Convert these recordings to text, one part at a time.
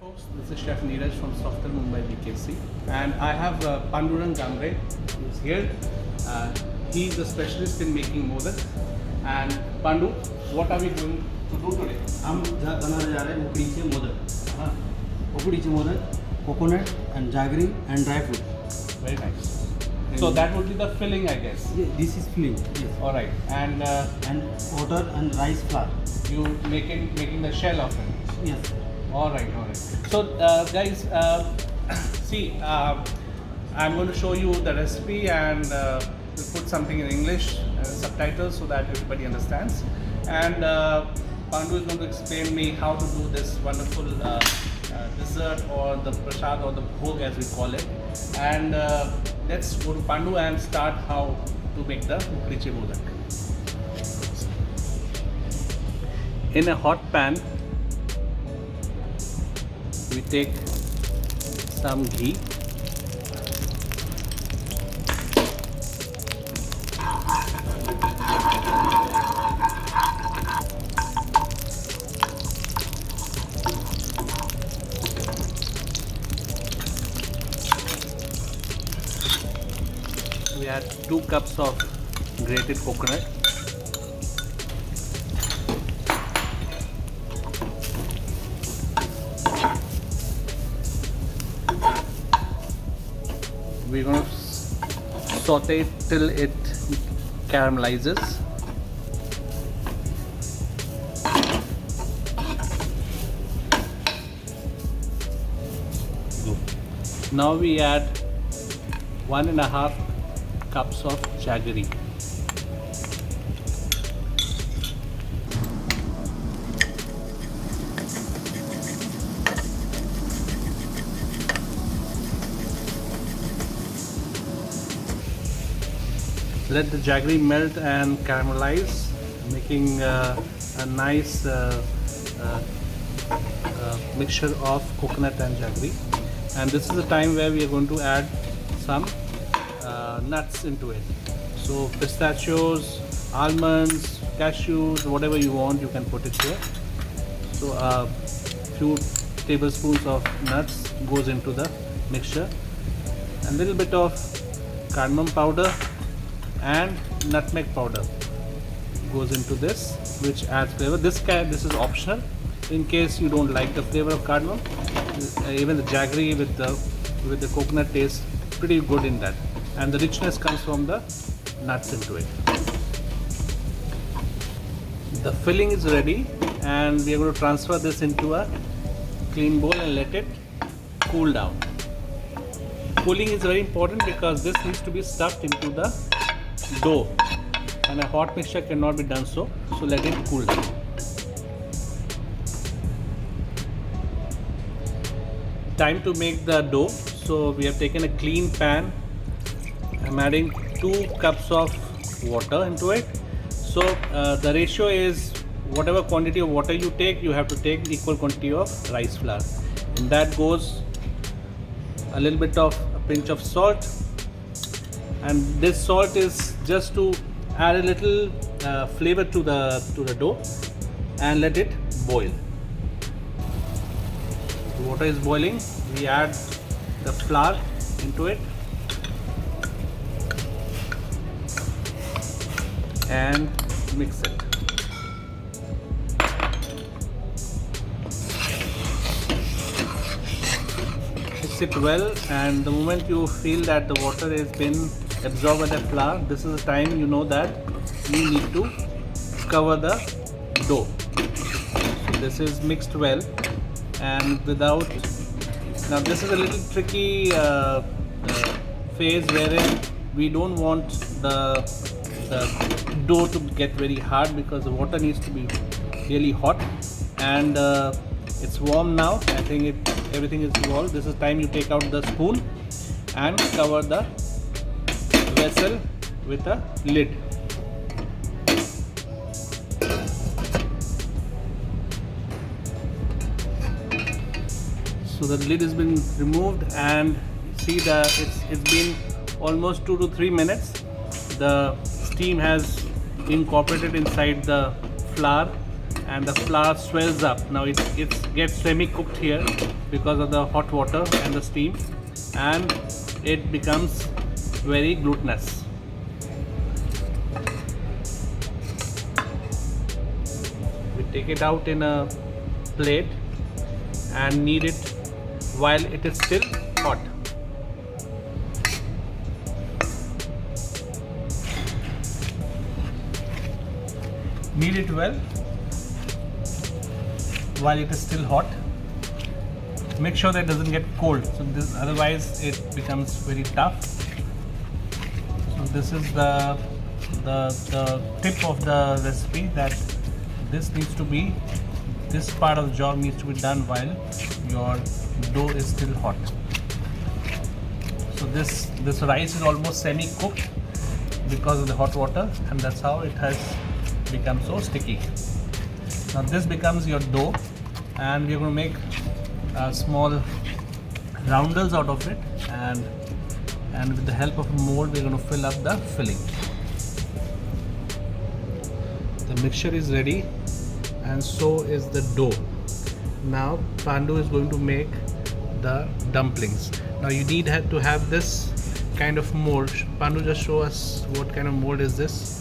Folks, this is Chef Neeraj from Sofitel Mumbai BKC, and I have Panduran Gamre who's here. He's a specialist in making modak. And Pandu, what are we going to do today? हम बनाने जा रहे हैं उकडीचे मोदक. उकडीचे modak, coconut and jaggery and dry fruit. Very nice. So that would be the filling, I guess. Yeah, this is filling. Yes. All right, and Water and rice flour. you making the shell of it. Yes. All right, all right. So, guys, see, I'm going to show you the recipe and we'll put something in English subtitles so that everybody understands. And Pandu is going to explain me how to do this wonderful dessert or the prasad or the bhog as we call it. And let's go to Pandu and start how to make the Ukadiche Modak. In a hot pan, we take some ghee. We add 2 cups of grated coconut. We're going to saute it till it caramelizes. Now we add 1.5 cups of jaggery. Let the jaggery melt and caramelize, making a nice mixture of coconut and jaggery. And this is the time where we are going to add some nuts into it. So pistachios, almonds, cashews, whatever you want, you can put it here. So a few tablespoons of nuts goes into the mixture. A little bit of cardamom powder and nutmeg powder goes into this, which adds flavor. This is optional in case you don't like the flavor of cardamom. Even the jaggery with the coconut tastes pretty good in that, and the richness comes from the nuts into it. The filling is ready, and we are going to transfer this into a clean bowl and let it cool down. Cooling is very important because this needs to be stuffed into the dough, and a hot mixture cannot be done so let it cool down. Time to make the dough. So we have taken a clean pan. I'm adding 2 cups of water into it. So the ratio is whatever quantity of water you take, you have to take equal quantity of rice flour. In that goes a little bit of a pinch of salt, and this salt is just to add a little flavor to the dough, and let it boil. The water is boiling. We add the flour into it and mix it. Mix it well, and the moment you feel that the water has been absorbed by the flour, this is the time you know that you need to cover the dough. So this is mixed well, and without. Now this is a little tricky phase wherein we don't want the dough to get very hard because the water needs to be really hot, and it's warm now. I think everything is dissolved. This is time you take out the spoon and cover the vessel with a lid. So the lid has been removed, and see that it's been almost 2 to 3 minutes. The steam has incorporated inside the flour, and the flour swells up. Now it gets semi-cooked here because of the hot water and the steam, and it becomes very glutinous. We take it out in a plate and knead it while it is still hot. Knead it well while it is still hot. Make sure that it doesn't get cold, so this, otherwise it becomes very tough. So this is the tip of the recipe, that this part of the job needs to be done while your dough is still hot. So this rice is almost semi-cooked because of the hot water, and that's how it has become so sticky. Now this becomes your dough, and we're going to make small roundels out of it, and with the help of a mold we're going to fill up the filling. The mixture is ready, and so is the dough. Now Pandu is going to make the dumplings. Now you need to have this kind of mold. Pandu, just show us what kind of mold is this.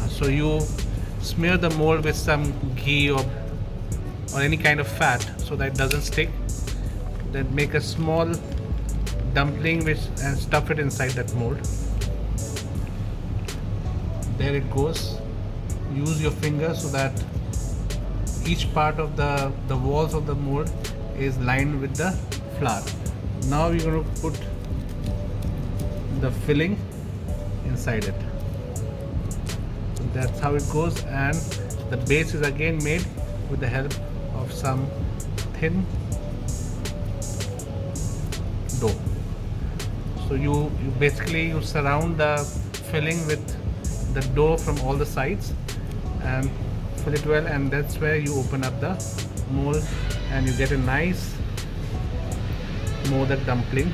So you smear the mold with some ghee or any kind of fat so that it doesn't stick. Then make a small dumpling and stuff it inside that mold. There it goes. Use your finger so that each part of the walls of the mold is lined with the flour. Now we're going to put the filling inside it. So that's how it goes, and the base is again made with the help of some thin dough. So you basically surround the filling with the dough from all the sides and fill it well, and that's where you open up the mold and you get a nice modak dumpling,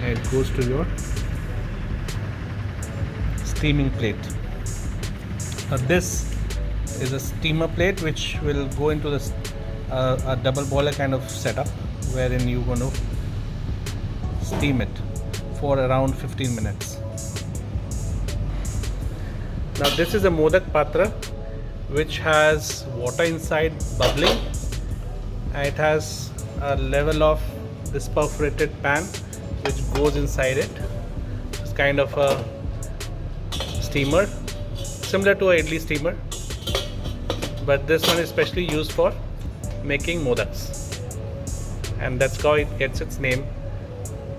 and it goes to your steaming plate. Now this is a steamer plate which will go into this a double boiler kind of setup, wherein you're going to steam it for around 15 minutes. Now this is a modak patra which has water inside bubbling, and it has a level of this perforated pan which goes inside it. It's kind of a steamer similar to a idli steamer, but this one is specially used for making modaks, and that's how it gets its name.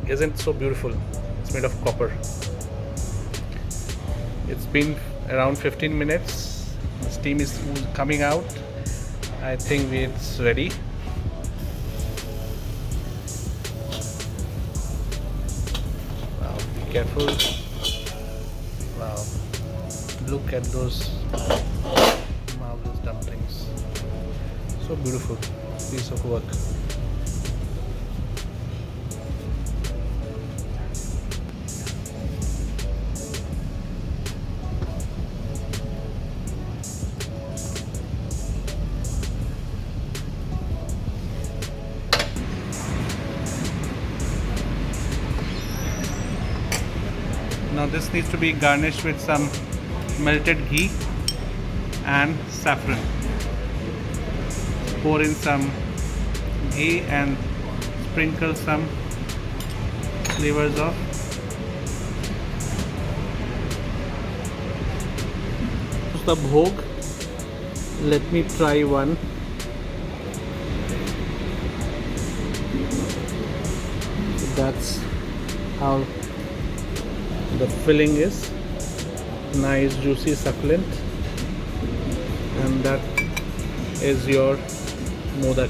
Isn't it so beautiful? It's made of copper. It's been around 15 minutes. The steam is coming out. I think it's ready. Wow, be careful. Wow, look at those marvelous dumplings. So beautiful piece of work. Now this needs to be garnished with some melted ghee and saffron. Pour in some ghee and sprinkle some flavors of the bhog. Let me try one. That's how the filling is. Nice, juicy, succulent, and that is your modak.